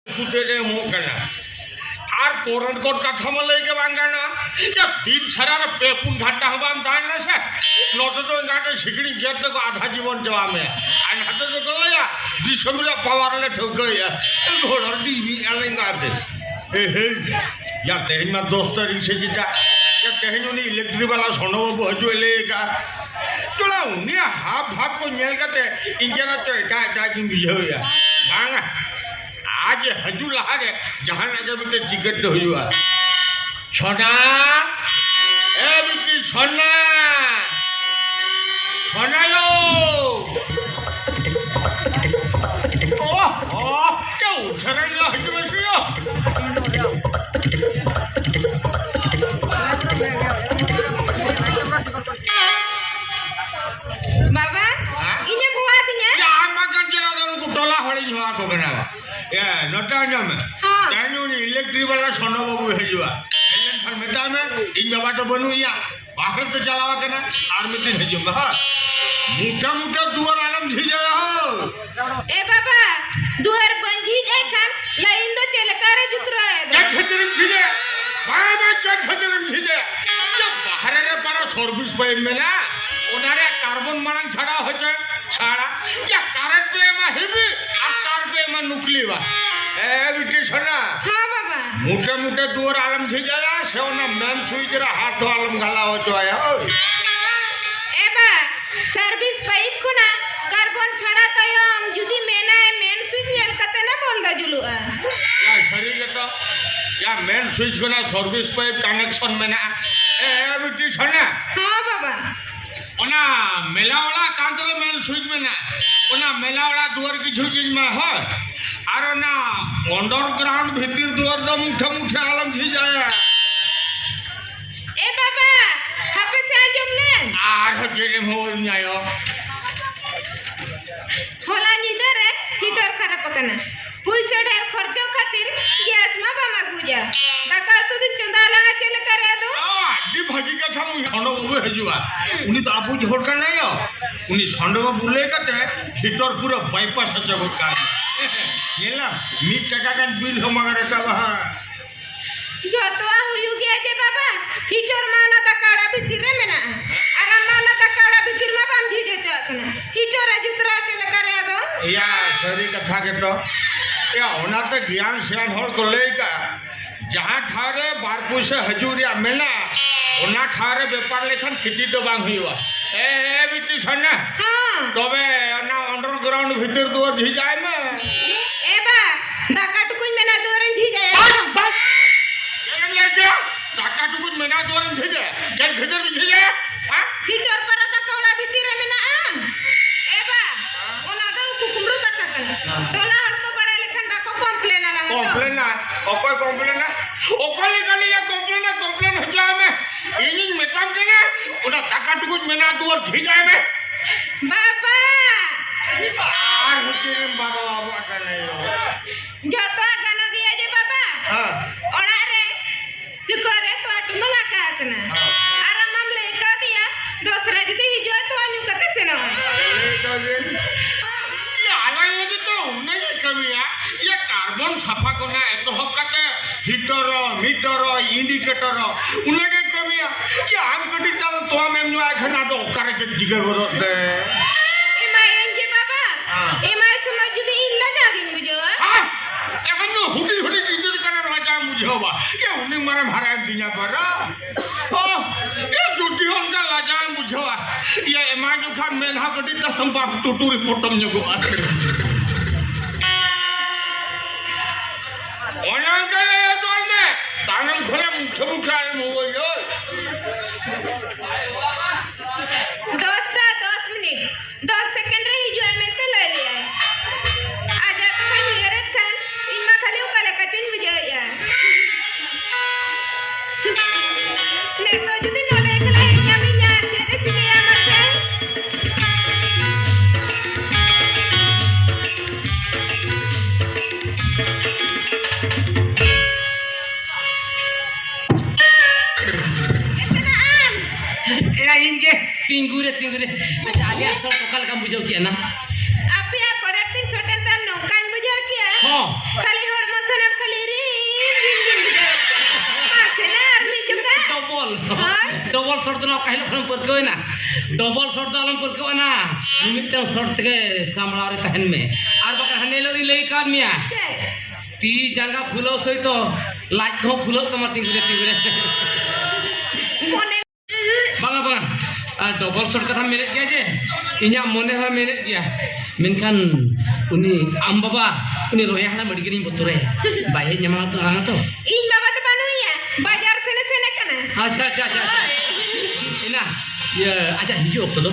कुटे मोकना আর কোরন কোট কথা মলে কে বাঙ্গানা या दिन छरा रे पेपुन घाटा हवाम दान ना से नोट तो गाटे सिकड़ी गेट को आधा जीवन जवा में आन हाथे तो गले या दिसमिला पावर ले ठोक गया घोड़र डीवी आलेंगा दे हे या तेहन मा दोस्त रिसे जिता या तेहन नी इलेक्ट्रिक वाला सोनो बो हजुलेगा चलाऊ ने हाफ हाफ को नेल करते इंजन तो एटा किन बिजो या बांगा आज हजू लहारे जहां लगे बिटे टिकट तो हुआ छोटा ए बिटी सोना सोना लो ओ क्या उछरन ला हजू में सियो बाबा इने बुआ दिने या मगन जरा को टोला होली हुआ को बनावा ए नटा में तानु नी इलेक्ट्रिक वाला सोनो बाबू हेजुआ एलन फर मेटा में इन बाबा तो बनू या बाहर तो चलावा के ना आर्मी दिन हेजो हा मोटा मोटा दुआर आलम धी जाय हो ए बाबा दुआर बंधी जाय खान लाइन तो चल करे जुतरा है क्या खतरम थीजे बाबा क्या खतरम थीजे जब बाहर रे पारो सर्विस पाइप में ना ओनारे कार्बन मांग छड़ा होचे छड़ा या करंट पे में हेवी आ तार पे में नुकली बा ए बिटी सोना हां बाबा मोटे मोटे दुआर आलम थी जाला सेवना मेन स्विच रे हाथ आलम गाला हो तो आया हो ए बा सर्विस पाइप खुना कार्बन छड़ा तो हम जुदी मेना है मेन स्विच नेल कते ना बंद जुलु या शरीर के तो या मेन स्विच को ना सर्विस पाइप कनेक्शन में ना ए बिटी सोना हां बाबा ओना मेलावाला कांतरे मेन स्विच में ना ओना मेलावाला दुआर की झुझिज में हो आरो ना अंडरग्राउंड भीतर दुआर द मुठे मुठे आलम थी जाए ए बाबा हापे से आजम ने आर जेने मोल न्यायो होला निदर है हीटर खराब पकना पैसा ढेर खर्चो खातिर गैस में बमा गुजा दाका तो दिन चंदा लगा चले करे दो दी भाजी का था मुझे सोनो बाबू हेजुआ उनी तो आपू झोड़का नहीं हो उनी सोनो बाबू बुले करते हीटर पूरा बाईपास से जगत का ये ना मीट का बिल हम अगर का वहां जतवा हुयु गया जे बाबा हीटर माना तकाड़ा भीतर में ना आराम माना तकाड़ा भीतर में बांधी दे तो अकना हीटर जुतरा चले करे दो या सरी कथा के तो या होना तो ज्ञान श्यान होड़ को लेका जहां ठारे बारपू से हजूरिया मेना ओना ठारे व्यापार लेखन खेती तो बांग हुआ ए बिटी सोना हां तबे ना अंडरग्राउंड भीतर दो धी जाए में ए बा दाका टुकुन में ना दोरन धी जाए बस ये ले गया टाका टुकुन में ना दोरन धी जाए जन भीतर धी जाए हां हीटर पर तकाड़ा भीतर में ना ए बा ओना दो कुकुमरो तकाकना तोला हड़ को बड़ा लेखन दाको कंप्लेन आला कंप्लेन ना ओकोई कंप्लेन ना ओकोई गली या कंप्लेन हो जाए में इनी मेटम के ना ओना टाका टुकुन में ना दोर धी जाए में बाबा आर होते बाबा बाबा का नहीं हो जतो गाना दिया जे बाबा हां ओना रे सुकरे तो अट मंगा का हकना आराम मामले का दिया दूसरा जदी हिजो तो अन्यु कते से न ये आला ये तो नहीं कमी है ये कार्बन सफा करना है तो हकते हीटर मीटर इंडिकेटर उन्हें के कमी है ये आम कटी तल तो हम नु आखना तो करे के जिगर बरो दे ए मायन जे बाबा ए माय समझ जदी इल्ला जागिन बुझो हां এখন তো হুডি হুডি জিगर करना राजा मुझे बा ये उन्हें मारे भाड़ा दिना पर ओ ये जुटी होंदा राजा मुझे ये एमाजु खान मेधा कटी त हम बाप टूटू रिपोर्ट में को आखिर ओना गए तो ने तानम घरे मुखे मुखे आए मोय 10 मिनट 10 सेकंड रे हिजो में ते ले लिया आजा तो मैं हिरे खान इमा खाली उकाले कटिन बुझो या ले तो जदी न देखला एकना मिया जे सिया मते टिंगुरे अच्छा आलिया सब सकाल काम बुझाव किया ना आप या करत दिन छोटन तम नो कान बुझा किया हां खाली होड़ हिलो खन परको ना डबल शॉट दो आलम परको ना मिटन शॉट के सामला रे तहन में आर बका हनेलो री लई का मिया ती जांगा फुलो सई तो लाज को फुलो तमा तिंगरे बांगा बांगा डबल शॉट कथा मेरे गया जे इnya मने हा मेरे गया मेनखान उनी आम बाबा उनी रोया हना मडगिनी बतुरे बाहे ᱧᱟᱢᱟ तो आना तो इन बाबा तो बानुया बाजार सेने सेने कना अच्छा अच्छा अच्छा इना ये अच्छा हिजो तो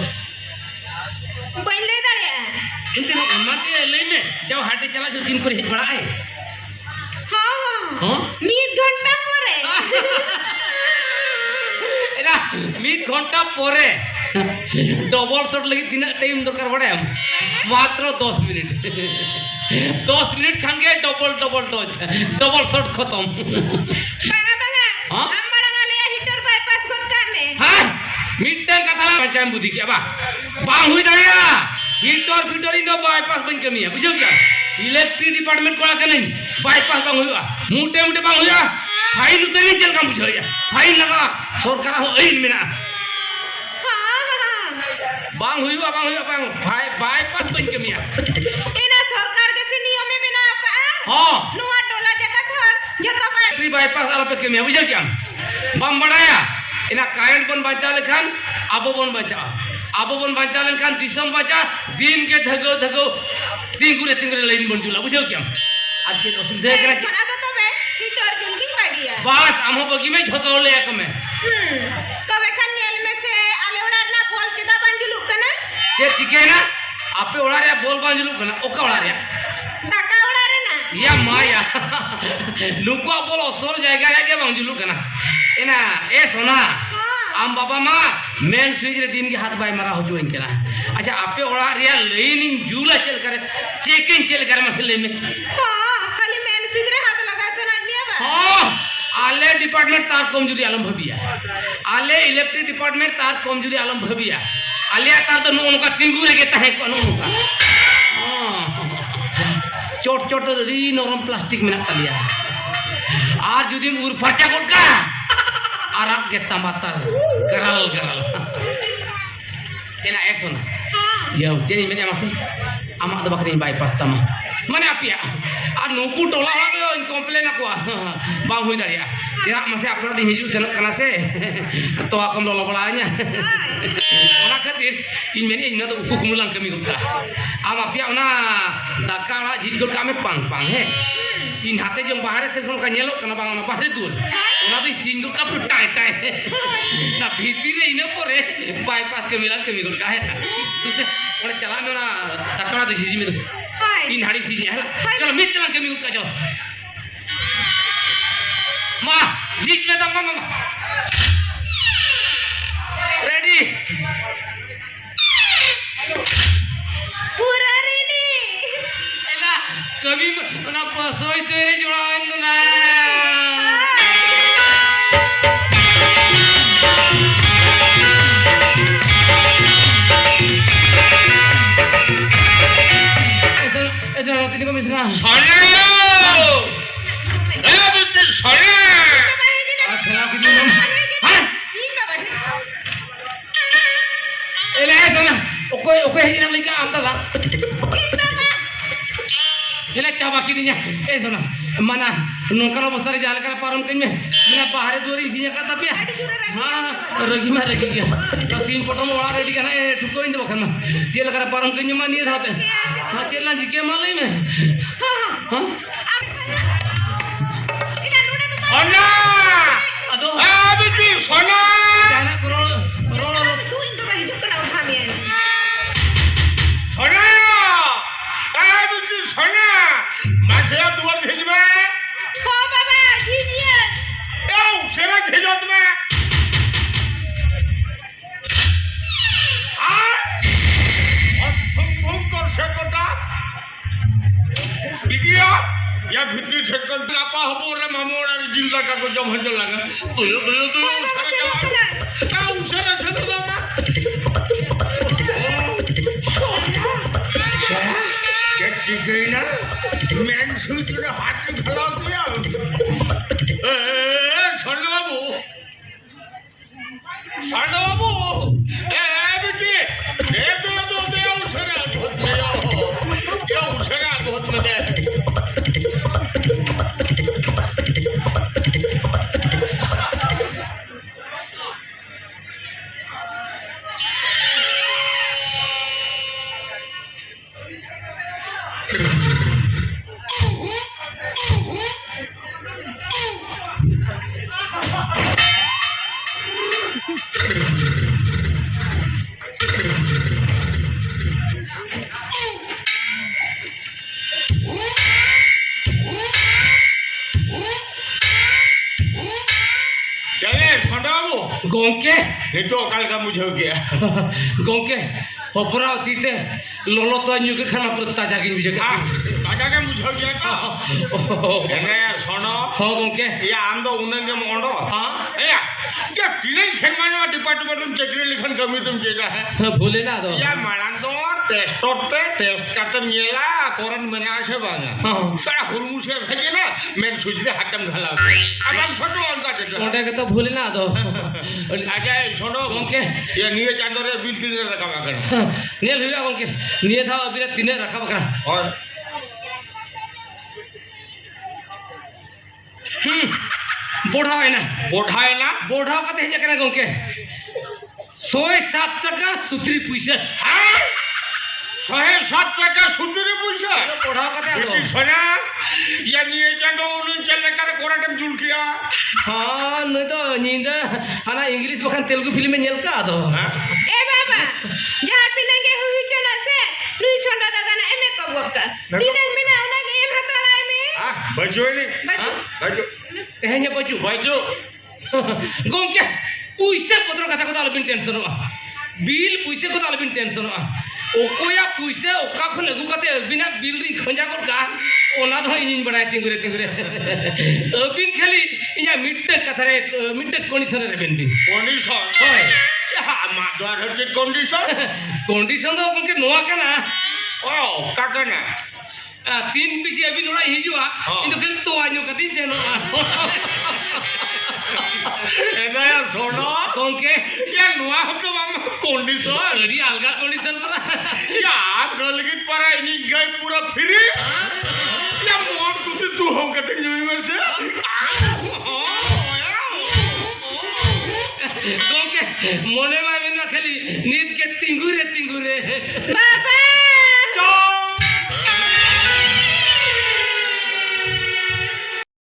बन ले दाड़े इनते माते लई में जाओ हाटे चला जो दिन पर हेज बड़ा है हां हां मीड घंटा परे एना मीड घंटा परे डबल शॉट लगी तीना टाइम दरकार बड़ा मात्र 10 मिनट 10 मिनट खांगे double double dose double shot खत्म बांगा बांगा हां हम बड़ा गाले हिटर बाईपास शॉट का में हां मिटन कथा पंचायत बुद्धि के बा बांग हुई दाया हिटर फिटर इन बाईपास बन कमी है बुझो क्या इलेक्ट्रिक डिपार्टमेंट कोला के नहीं बाईपास बांग हुआ मोटे मोटे बांग हुआ फाइन उतरी चल का बुझो या फाइन लगा सरकार हो इन मेना बांग हुई बांग बाईपास बन कमी है एना सरकार के से नियम में बना का हां नुआ टोला जका घर जका इलेक्ट्रिक बाईपास आला पे कमी है बुझो क्या बम बढ़ाया इना कायन बन बचा लेखान आबो बन बचा लेखान दिसम बचा दिन के धगो धगो तिंगुरे लाइन बन जुला बुझो क्या आज के असुविधा करा बना तो तबे हिटर जल्दी बागिया बात आमो बगी में झोतो ले एक में तबे खान नेल में से आले उड़ा ना फॉल सीधा बंजुलु कना जे चिके ना आपे उड़ा रे बोल बांजुलु कना ओका उड़ा रे टाका उड़ा रे ना या माया नुको बोल असर जायगा रे के बांजुलु कना एना ए सोना आम बाबा मा मेन स्विच रे दिन के हाथ बाय मारा हो जो इनकेना अच्छा आपे उड़ा रे लाइनिंग जूला चल करे चेकिंग चल करे मसले में हां खाली मेन सिगरे हाथ लगा सुना दिया बा हां आले डिपार्टमेंट तार कमजोरी आलम भबिया आले इलेक्ट्रिक डिपार्टमेंट तार कमजोरी आलम भबिया आले तार तो नो का तिंगुरे के तहे को नो का चोट चोट री नरम प्लास्टिक में तलिया आर जुदी उर फटा गोटका आराम के तमातर गरल एना एसोना या जेनी में मासी आमा तो बकरी बाईपास तमा माने आपिया आ नुकु टोला वा तो कंप्लेन अकुआ बांग हुई दारिया चेरा मासे आपड़ दिन हिजु सेनो कना से तो आकम लोलो बड़ाnya ओना खातिर इन मेनी इन तो उकु कुमुलां कमी गुटा आम आपिया ओना दाका वा झिज गुटा में पांग पांग है इन हाथे जो बाहर से फोन का नेलो कना बांग ओना पासे दूर ओना तो सिंगुर का टाइ टाइ ना भीती रे इन परे बाईपास के मिला कमी गुटा है तुसे ओना चला में ना दाका तो झिज में इन हाड़ी सी है चलो मिट चला कमी गुटा जाओ मां झिज में दम मामा रेडी पूरा रेडी एला कभी ना पसोई से जोड़ा ना ऐसा रोटी को मिश्रा सरिया ए बिल्कुल सरिया खेला की दिन हां एला ऐसा ना ओके हिना लेके आमदा ला एला चाबा की दिन ऐसा ना मना नोकर बसरे जाल कर पारम कइन में बिना बाहर दूरी सी का तपिया हां रगी में रगी गया तो तीन फोटो में ओड़ा रेडी करना ठुको इन बखन जेल कर पारम कइन में नहीं थाते हां चेला जी के मालई में हां अन्ना अदो ए बिल्कुल सोना जाना करो रोलो तू इन तो भाई जुकना उठा में सोना ए बिल्कुल सोना माथे दुआर भेजबे हो बाबा झिझिया ए सेरा भेजत में आ तुम कर से कोटा बिटिया या भित्री छटकन आपा हबो रे मामोरा जिंदा का को जम हज लगा तो सारा चला उसरा से तो ना क्या ठीक है ना मैन सुई तेरे हाथ में खड़ा दिया ए छोड़ बाबू gongke Itu kali kamu jauh ya. gongke opera tite lolo to nyu ke khana prutta jagin bijak Ah, kagak kamu jauh ya kau. Ini sono. ho gongke Ya ando uneng ke mondo. ha Ya, ya tidak semana departemen cekri likan kami tuh jaga. भूले ना तो Ya malang tuh tes kata nyela koran mana aja bang. Karena hurmusnya lagi na, men sujud hatam galau. Abang sono angkat itu. ओटे के तो भूले ना तो Aja sono. gongke Ya niye candore binti rekam akan. Nail हुआ gongke निये था अभी तीने रखा बकरा और बोढ़ा है ना बोढ़ाए ना बोढ़ा का तो है गongke 107 টাকা সুত্রি পয়সা हाँ 107 টাকা সুতিরে পয়সা बोढ़ा का तो बेटी सोना या निये चंदो उन चले कर कोराटम जुल किया हाँ नहीं तो नींद आना इंग्लिश बखान तेलुगु फिल्म में नेल का तो ए बाबा जहाँ तिनंगे हुई चला से नुई सोंडा दादा ना एमे कबोका तिनंग बिना उनगे एम हतला एमे हाँ बजो नहीं बजो बजो कहने बचू बजो gongke puise potro kata kata lebih tension bill puise kata lebih tension okoya puise oka khon agu kate bina bill ri khanja kor ka ona do in bada tingure abin khali inya mitte kata re mitte condition re ben bin condition hoy ya mak doar hati condition condition do gongke noa kana oh kakana 3 bisi abin ora hijua itu kan to anyo kati se no एना यार सोनो gongke या नुआ हम तो मामा condition री अलगा condition para या गलगित पर इनी गए पूरा फ्री या मोन कुछ तू हो कटे न्यूज़ में से gongke mone ma bin khali nit ke tingure बा